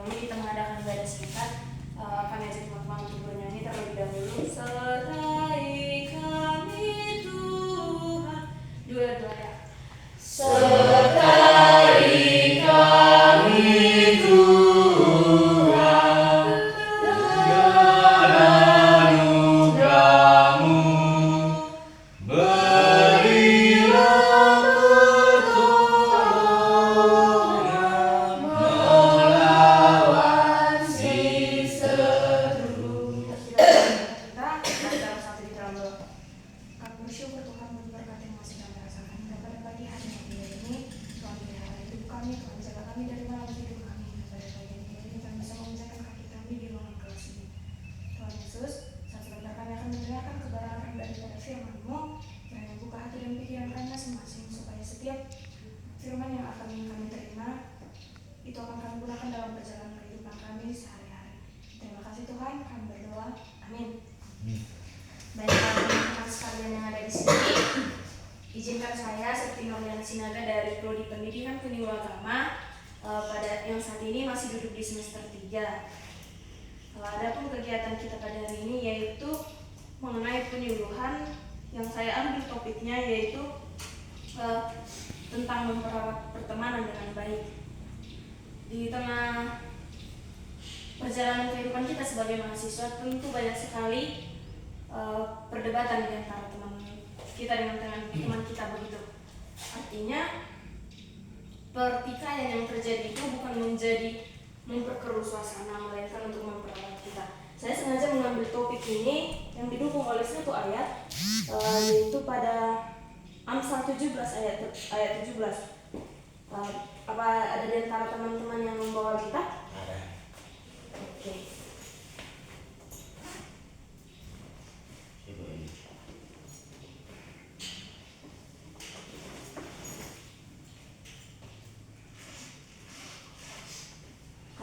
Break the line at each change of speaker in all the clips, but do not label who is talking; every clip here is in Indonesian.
ini kita mengadakan ibadah singkat. Kami ajak teman-teman untuk bernyanyi terlebih dahulu. Sertai kami Tuhan. Dua-dua ya.
Sertai kami Tuhan, dengan anugerah-Mu, berilah pertolongan melawan si seru.
Kita dalam satu di dalam doa. Kami bersyukur Tuhan untuk berkat yang masih kami rasakan. Dan pada pagi hari yang mulia ini, Tuhan pelihara hidup kami, Tuhan jaga kami dari malam hidup kami. Dan pada pagi ini kami bisa menginjakkan kaki kami di ruangan kelas ini. Tuhan Yesus, saat sebentar kami akan mendengarkan kebenaran daripada firman-Mu. Kiranya buka hati dan pikiran kami masing-masing supaya setiap firman yang akan kami terima itu akan kami gunakan dalam perjalanan kehidupan kami sehari-hari. Terima kasih Tuhan, kami berdoa. Amin. Baiklah teman-teman sekalian yang ada di sini, izinkan saya Septi Nurliana Sinaga dari Prodi Pendidikan Penyuluh Agama pada yang saat ini masih duduk di semester 3. Adapun kegiatan kita pada hari ini yaitu mengenai penyuluhan, yang saya ambil topiknya yaitu tentang memperawat pertemanan dengan baik. Di tengah perjalanan kehidupan kita sebagai mahasiswa tentu banyak sekali perdebatan di antara teman kita dengan teman kita begitu. Artinya pertikaian yang terjadi itu bukan menjadi memperkeruh suasana, melainkan untuk mempererat kita. Saya sengaja mengambil topik ini yang didukung oleh satu ayat, yaitu pada Amsal 17 ayat 17. Apa ada di antara teman-teman yang membawa kitab?
Ada.
Oke.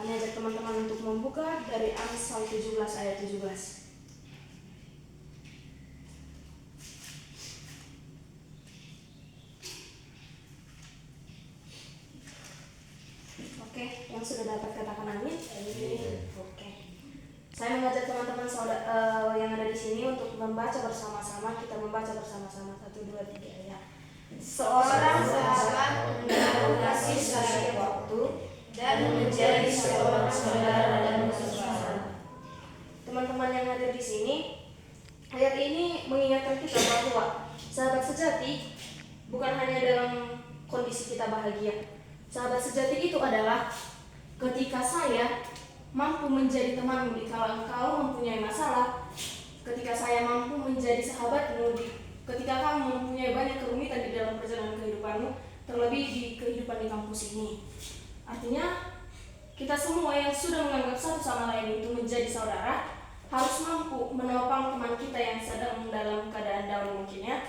Kami ajak teman-teman untuk membuka dari Amsal 17 ayat 17. Oke, yang sudah dapat katakan amin. Oke. Saya mengajak teman-teman yang ada di sini untuk membaca bersama-sama. Kita membaca bersama-sama 1, 2, 3 ya. Seorang sahabat menaruh kasih setiap waktu dan menjadi seorang saudara dan sesuatu. Teman-teman yang hadir di sini, ayat ini mengingatkan kita bahwa sahabat sejati bukan hanya dalam kondisi kita bahagia. Sahabat sejati itu adalah ketika saya mampu menjadi temanmu di kala engkau mempunyai masalah, ketika saya mampu menjadi sahabatmu ketika kamu mempunyai banyak kerumitan di dalam perjalanan kehidupanmu, terlebih di kehidupan di kampus ini. Artinya kita semua yang sudah menganggap satu sama lain itu menjadi saudara harus mampu menopang teman kita yang sedang dalam keadaan down mungkin ya.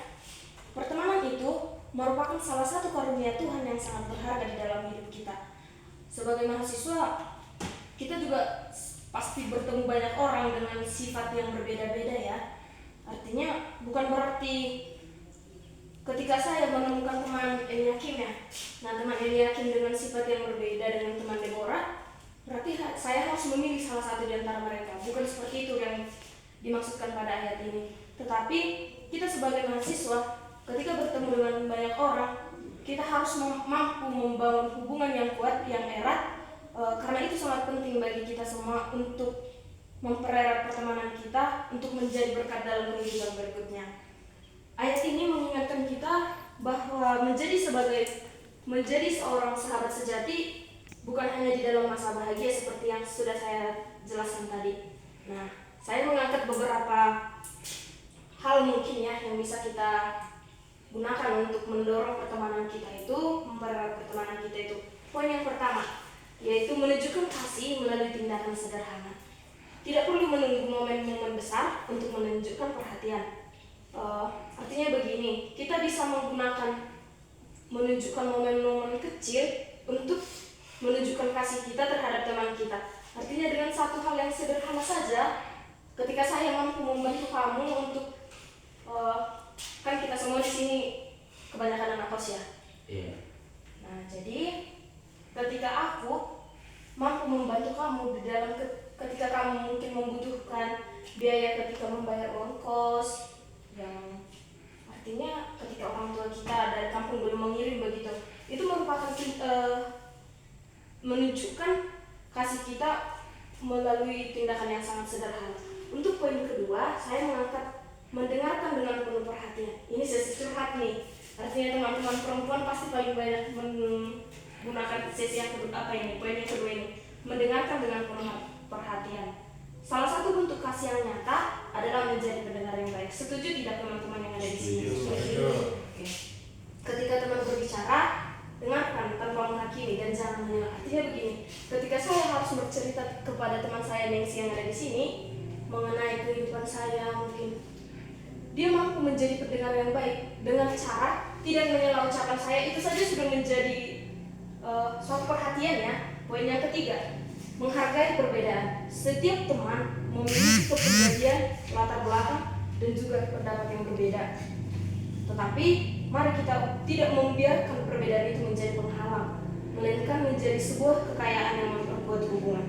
Pertemanan itu merupakan salah satu karunia Tuhan yang sangat berharga di dalam hidup kita. Sebagai mahasiswa, kita juga pasti bertemu banyak orang dengan sifat yang berbeda-beda ya. Artinya bukan berarti ketika saya menemukan teman Eliakim ya, nah teman Eliakim dengan sifat yang berbeda dengan teman Deborah, berarti saya harus memilih salah satu di antara mereka. Bukan seperti itu yang dimaksudkan pada ayat ini. Tetapi kita sebagai mahasiswa, ketika bertemu dengan banyak orang, kita harus mampu membangun hubungan yang kuat, yang erat, karena itu sangat penting bagi kita semua untuk mempererat pertemanan kita untuk menjadi berkat dalam kehidupan berikutnya. Ayat ini mengingatkan kita bahwa menjadi seorang sahabat sejati bukan hanya di dalam masa bahagia seperti yang sudah saya jelaskan tadi. Nah, saya mengangkat beberapa hal mungkin ya yang bisa kita gunakan untuk mendorong pertemanan kita itu, mempererat pertemanan kita itu. Poin yang pertama, yaitu menunjukkan kasih melalui tindakan sederhana. Tidak perlu menunggu momen-momen besar untuk menunjukkan perhatian. Artinya begini, kita bisa menunjukkan momen-momen kecil untuk menunjukkan kasih kita terhadap teman kita. Artinya dengan satu hal yang sederhana saja, ketika saya mampu membantu kamu untuk kan kita semua di sini kebanyakan anak kos ya.
Iya.
Nah, jadi ketika aku mampu membantu kamu di dalam ketika kamu mungkin membutuhkan biaya ketika membayar uang kos, yang artinya ketika orang tua kita dari kampung belum mengirim begitu. Itu merupakan menunjukkan kasih kita melalui tindakan yang sangat sederhana. Untuk poin kedua, saya mengangkat mendengarkan dengan penuh perhatian. Ini sesi curhat nih. Artinya teman-teman perempuan pasti paling banyak menggunakan sesi yang kedua, poin yang kedua ini. Mendengarkan dengan penuh perhatian. Salah satu bentuk kasih yang nyata adalah menjadi pendengar yang baik. Setuju tidak teman-teman yang ada di sini?
Setuju.
Oke. Ketika teman berbicara, dengarkan tanpa menghakimi dan jangan menilai. Artinya begini, ketika saya harus bercerita kepada teman saya Nengsi yang ada di sini mengenai kehidupan saya, mungkin dia mampu menjadi pendengar yang baik dengan cara tidak menyela ucapan saya, itu saja sudah menjadi suatu perhatian ya. Poin yang ketiga, menghargai perbedaan. Setiap teman memiliki kepribadian, latar belakang, dan juga pendapat yang berbeda. Tetapi mari kita tidak membiarkan perbedaan itu menjadi penghalang, melainkan menjadi sebuah kekayaan yang memperkuat hubungan.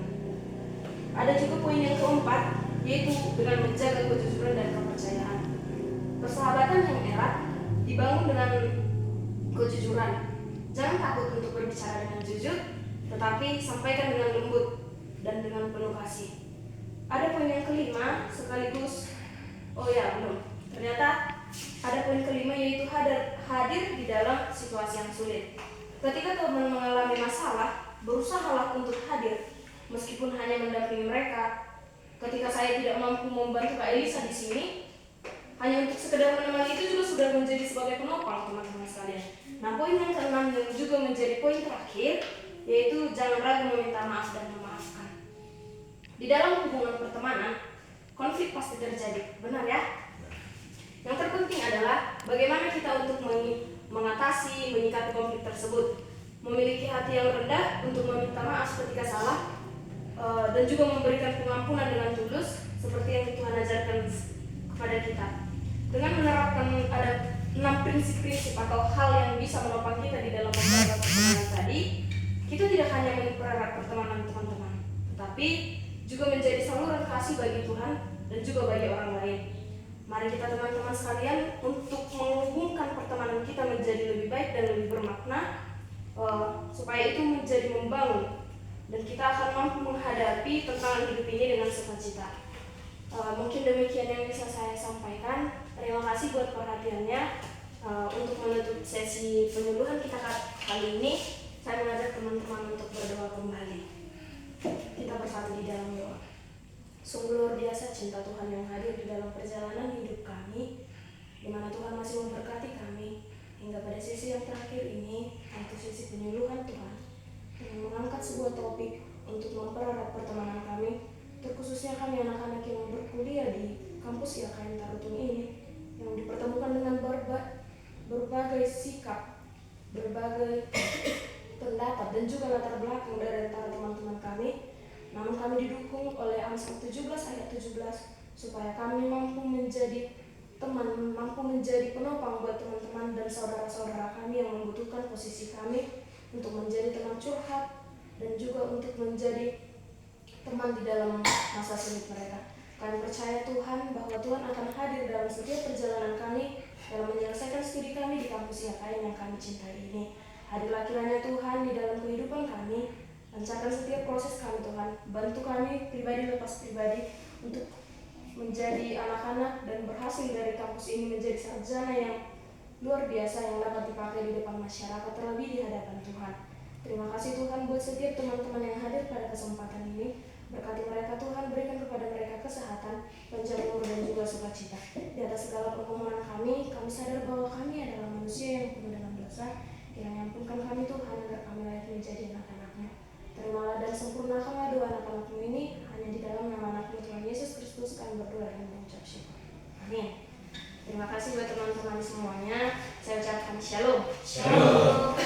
Ada juga poin yang keempat, yaitu dengan menjaga kejujuran dan kepercayaan. Persahabatan yang erat dibangun dengan kejujuran. Jangan takut untuk berbicara dengan jujur, tetapi sampaikan dengan lembut dan dengan penuh kasih. Ada poin yang kelima sekaligus, ternyata ada poin kelima, yaitu hadir di dalam situasi yang sulit. Ketika teman mengalami masalah, berusahalah untuk hadir, meskipun hanya mendampingi mereka. Ketika saya tidak mampu membantu Kak Elisa di sini, hanya untuk sekedar menemani itu juga sudah menjadi sebagai penopang teman-teman sekalian. Nah, poin yang keenam yang juga menjadi poin terakhir, yaitu jangan ragu meminta maaf dan memaafkan. Di dalam hubungan pertemanan, konflik pasti terjadi, benar ya? Yang terpenting adalah bagaimana kita untuk mengatasi, menyikapi konflik tersebut. Memiliki hati yang rendah untuk meminta maaf ketika salah, dan juga memberikan pengampunan dengan tulus, seperti yang Tuhan ajarkan kepada kita. Dengan menerapkan ada 6 prinsip-prinsip atau hal yang bisa menopang kita di dalam mempererat pertemanan tadi, kita tidak hanya mempererat pertemanan teman-teman, tetapi juga menjadi saluran kasih bagi Tuhan dan juga bagi orang lain. Mari kita teman-teman sekalian untuk menghubungkan pertemanan kita menjadi lebih baik dan lebih bermakna, supaya itu menjadi membangun dan kita akan mampu menghadapi tantangan hidup ini dengan sukacita. Mungkin demikian yang bisa saya sampaikan. Terima kasih buat perhatiannya. Untuk menutup sesi penyuluhan kita kali ini, saya mengajak teman-teman untuk berdoa kembali. Kita bersatu di dalam doa. Sungguh luar biasa cinta Tuhan yang hadir di dalam perjalanan hidup kami, di mana Tuhan masih memberkati kami hingga pada sesi yang terakhir ini, yaitu sesi penyuluhan Tuhan, dengan mengangkat sebuah topik untuk mempererat pertemanan kami, terkhususnya kami anak-anak yang berkuliah di kampus IAKM Tarutung ini, yang dipertemukan dengan berbagai sikap, berbagai pendapat dan juga latar belakang dari antara teman-teman kami. Namun kami didukung oleh Amsal 17 ayat 17 supaya kami mampu menjadi teman, mampu menjadi penopang buat teman-teman dan saudara-saudara kami yang membutuhkan posisi kami untuk menjadi teman curhat dan juga untuk menjadi teman di dalam masa sulit mereka. Kami percaya Tuhan bahwa Tuhan akan hadir dalam setiap perjalanan kami dalam menyelesaikan studi kami di kampus IAKM yang kami cintai ini. Hadirlah kiranya Tuhan di dalam kehidupan kami, lancarkan setiap proses kami Tuhan. Bantu kami pribadi lepas pribadi untuk menjadi anak-anak dan berhasil dari kampus ini menjadi sarjana yang luar biasa yang dapat dipakai di depan masyarakat, terlebih di hadapan Tuhan. Terima kasih Tuhan buat setiap teman-teman yang hadir pada kesempatan ini. Berkati mereka Tuhan, berikan kepada mereka kesehatan, panjang umur dan juga sukacita. Di atas segala permohonan kami sadar bahwa kami adalah manusia yang penuh dengan dosa. Kiranya ampunkan kami Tuhan agar kami layak menjadi anak-anak-Mu. Terimalah dan sempurnakanlah doa anak-anak-Mu ini, hanya di dalam nama anak-Mu Tuhan Yesus Kristus kami berdoa dan mengucap syukur. Amin. Terima kasih buat teman-teman semuanya. Saya ucapkan shalom.
Shalom.